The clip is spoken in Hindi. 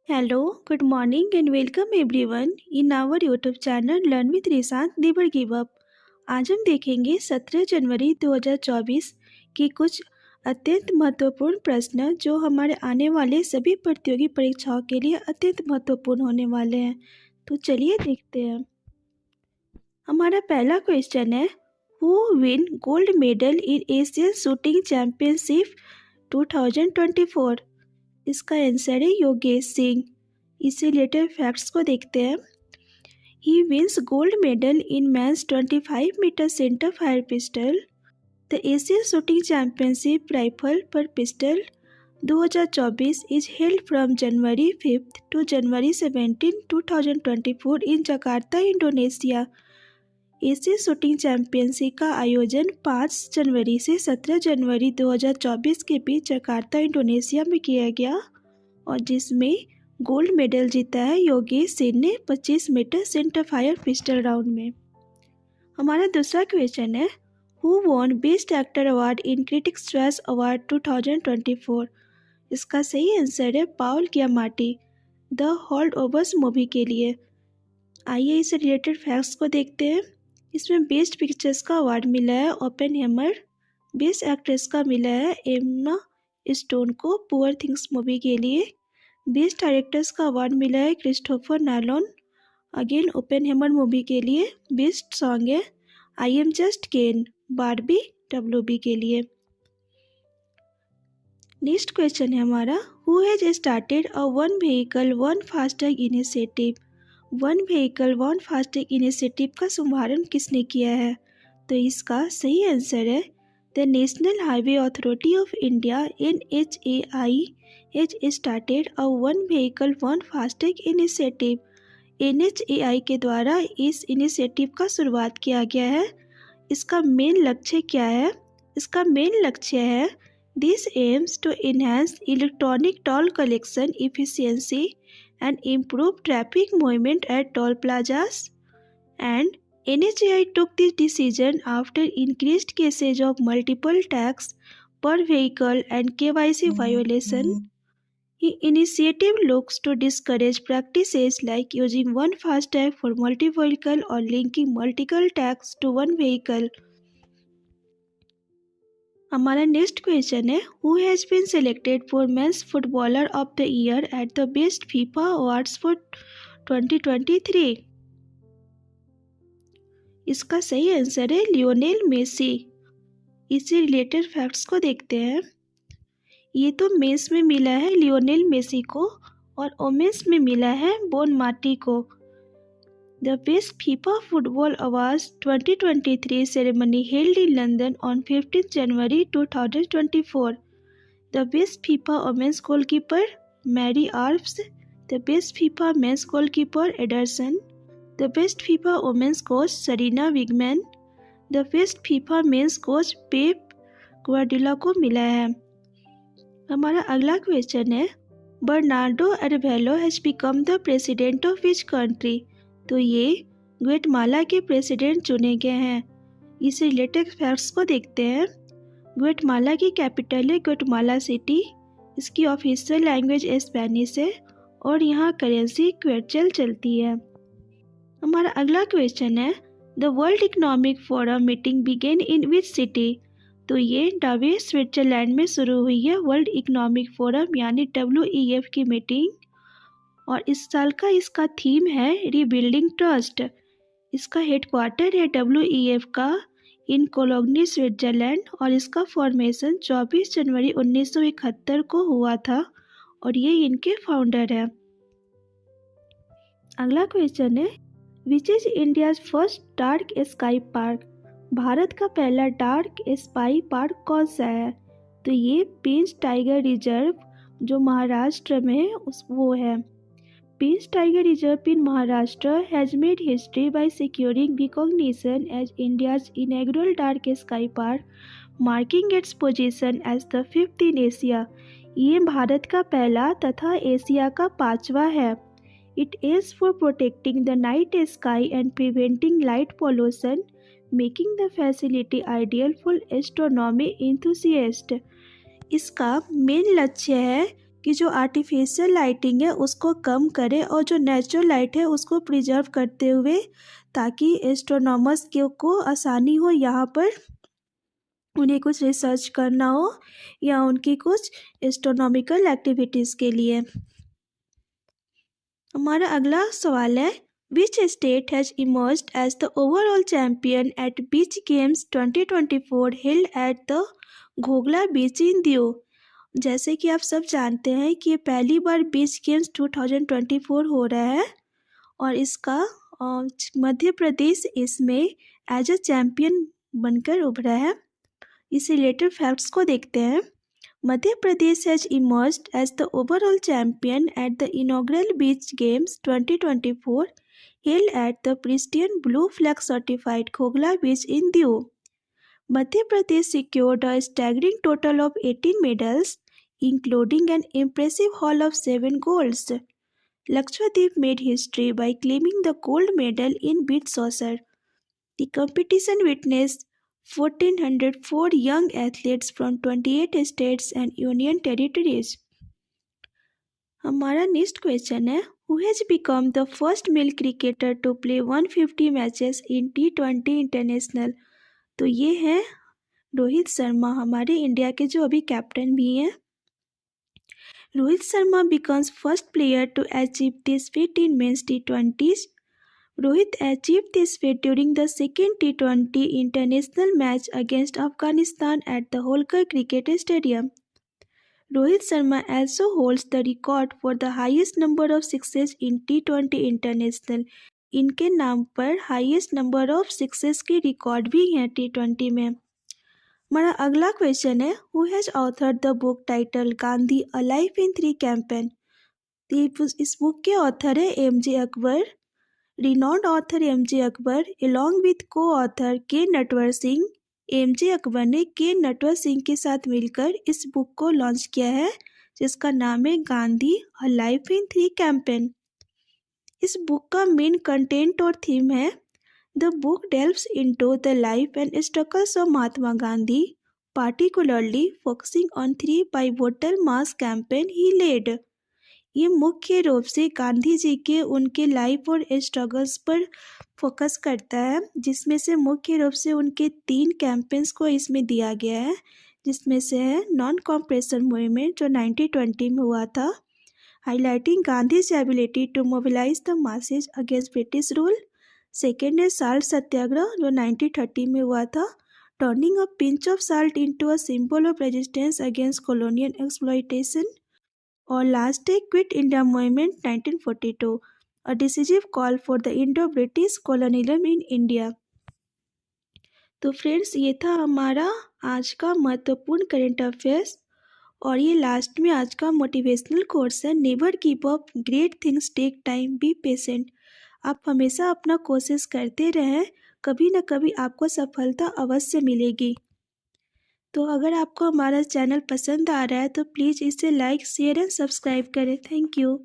Hello, good morning and welcome everyone in our YouTube channel Learn with Rishant Never Give Up। आज हम देखेंगे 17 जनवरी 2024 की कुछ अत्यंत महत्वपूर्ण प्रश्न जो हमारे आने वाले सभी प्रतियोगी परीक्षाओं के लिए अत्यंत महत्वपूर्ण होने वाले हैं। तो चलिए देखते हैं। हमारा पहला क्वेश्चन है, who win gold medal in Asian shooting championship 2024? इसका आंसर है योगेश सिंह। इसे रिलेटेड फैक्ट्स को देखते हैं। He wins gold medal in men's 25 metre centre fire pistol the Asian shooting championship rifle पर pistol 2024 is held from January 5 to January 17, 2024 in Jakarta, Indonesia. Asian shooting championship का आयोजन 5 जनवरी से 17 जनवरी 2024 के बीच जकार्ता, इंडोनेशिया में किया गया और जिसमें गोल्ड मेडल जीता है योगेश सिंह ने 25 metre centre fire pistol round में। हमारा दूसरा क्वेश्चन है, who won best actor award in critics choice award 2024? इसका सही आंसर है Paul Giamatti the Holdovers movie के लिए। आइए इससे रिलेटेड फैक्ट्स को देखते हैं। इसमें बेस्ट पिक्चर्स का अवार्ड मिला है ओपेनहेमर। बेस्ट एक्ट्रेस का मिला है एम्मा स्टोन को पुअर थिंग्स मूवी के लिए। बेस्ट डायरेक्टर्स का अवार्ड मिला है Christopher Nolan again Oppenheimer movie के लिए। बेस्ट सॉन्ग है I am just Ken Barbie WB के लिए। नेक्स्ट क्वेश्चन है हमारा, who has started a one vehicle one FASTag initiative? One vehicle one FASTag initiative का शुभारंभ किसने किया है? तो इसका सही आंसर है the national highway authority of India NHAI has started a one vehicle one FASTag initiative. NHAI के द्वारा इस इनिशिएटिव का शुरुआत किया गया है। इसका मेन लक्ष्य क्या है? इसका मेन लक्ष्य है this aims to enhance electronic toll collection efficiency and improve traffic movement at toll plazas, and NHAI took this decision after increased cases of multiple tax per vehicle and KYC violation. The initiative looks to discourage practices like using one FASTag for multi-vehicle or linking multiple tags to one vehicle. हमारा नेक्स्ट क्वेश्चन है, who has been selected for men's footballer of the year at the best FIFA awards for 2023? इसका सही आंसर है लियोनेल मेसी। इससे रिलेटेड फैक्ट्स को देखते हैं। ये तो मेंस में मिला है लियोनेल मेसी को और वोमेन्स में मिला है बोन मार्टी को। The Best FIFA Football Awards 2023 ceremony held in London on 15 January 2024. The Best FIFA Women's Goalkeeper Mary Arps, the Best FIFA Men's Goalkeeper Ederson, the Best FIFA Women's Coach Serena Wigman, the Best FIFA Men's Coach Pep Guardiola को मिला है। हमारा अगला क्वेश्चन है, Bernardo Arevalo has become the president of which country? तो ये ग्वेटमाला के प्रेसिडेंट चुने गए हैं। इस रिलेटेड फैक्ट्स को देखते हैं। ग्वेटमाला की कैपिटल है ग्वेटमाला सिटी। इसकी ऑफिशियल लैंग्वेज स्पेनिश है और यहाँ करेंसी क्वेटल चलती है। हमारा अगला क्वेश्चन है, the world economic forum meeting begin in which city? तो ये डावेस स्विट्जरलैंड में शुरू हुई है वर्ल्ड इकोनॉमिक फोरम यानी WEF की मीटिंग और इस साल का इसका थीम है रीबिल्डिंग ट्रस्ट। इसका हेडक्वार्टर है WEF का इन कोलोग्नी स्विट्जरलैंड और इसका फॉर्मेशन 24 जनवरी 1971 को हुआ था और ये इनके फाउंडर है। अगला क्वेश्चन है, which is India's first dark sky park? Bharat का पहला डार्क स्काई पार्क कौन सा है? तो ये पेंच टाइगर रिजर्व जो महाराष्ट्र में है वो है। Peach Tiger Reserve in Maharashtra has made history by securing recognition as India's inaugural dark sky park, marking its position as the 5th in Asia. ये भारत का पहला तथा एशिया का 5वां है। It aims for protecting the night sky and preventing light pollution, making the facility ideal for astronomy enthusiasts. इसका मेन लक्ष्य है कि जो आर्टिफिशियल लाइटिंग है उसको कम करें और जो नेचुरल लाइट है उसको प्रिजर्व करते हुए, ताकि एस्ट्रोनॉमर्स को आसानी हो यहाँ पर उन्हें कुछ रिसर्च करना हो या उनकी कुछ एस्ट्रोनॉमिकल एक्टिविटीज़ के लिए। हमारा अगला सवाल है, which state has emerged as the overall champion at beach games 2024 held at the Ghoghla beach in Diu. जैसे कि आप सब जानते हैं कि ये पहली बार बीच गेम्स 2024 हो रहा है और इसका मध्य प्रदेश इसमें एज अ चैंपियन बनकर उभरा है। इस रिलेटेड फैक्ट्स को देखते हैं। Madhya Pradesh has emerged as the overall champion at the inaugural beach games 2024 held at the pristine blue flag certified Khogla Beach in Diu. Madhya Pradesh secured a staggering total of 18 medals, including an impressive haul of 7 golds. Lakshadweep made history by claiming the gold medal in beach saucer. The competition witnessed 1,404 young athletes from 28 states and union territories. हमारा नेक्स्ट क्वेश्चन है, who has become the first male cricketer to play 150 matches in T20 international. तो ये हैं रोहित शर्मा, हमारे इंडिया के जो अभी कैप्टन भी हैं। Rohit Sharma becomes first player to achieve this feat in men's T20s. Rohit achieved this feat during the second T20 international match against Afghanistan at the Holkar Cricket Stadium. Rohit Sharma also holds the record for the highest number of sixes in T20 International. इनके नाम पर हाईएस्ट नंबर ऑफ सिक्सेस की रिकॉर्ड भी हैं T20 में। हमारा अगला क्वेश्चन है, who has authored the book title Gandhi a life in 3 campaign. इस बुक के ऑथर है MJ Akbar. Renowned author MJ Akbar along with को ऑथर के नटवर सिंह। MJ अकबर ने के नटवर सिंह के साथ मिलकर इस बुक को लॉन्च किया है, जिसका नाम है Gandhi a life in 3 campaign. इस बुक का मेन कंटेंट और थीम है, the book delves into the life and struggles of Mahatma Gandhi, particularly focusing on 3 pivotal mass campaign he led. ये मुख्य रूप से गांधी जी के उनके लाइफ और स्ट्रगल्स पर फोकस करता है, जिसमें से मुख्य रूप से उनके 3 कैंपेन्स को इसमें दिया गया है, जिसमें से है नॉन कॉम्प्रेशन मूवमेंट जो 1920 में हुआ था, highlighting Gandhi's ability to mobilise the masses against British rule. Second है साल्ट सत्याग्रह जो 1930 में हुआ था, turning a pinch of salt into a symbol of resistance against colonial exploitation. और लास्ट है quit India movement 1942, a decisive call for the Indo British colonialism in India. तो फ्रेंड्स, ये था हमारा आज का महत्वपूर्ण करेंट अफेयर्स और ये लास्ट में आज का मोटिवेशनल कोर्स है, never give up, great things take time, be patient. आप हमेशा अपना कोशिश करते रहें, कभी ना कभी आपको सफलता अवश्य मिलेगी। तो अगर आपको हमारा चैनल पसंद आ रहा है तो प्लीज़ इसे लाइक, शेयर एंड सब्सक्राइब करें। Thank you.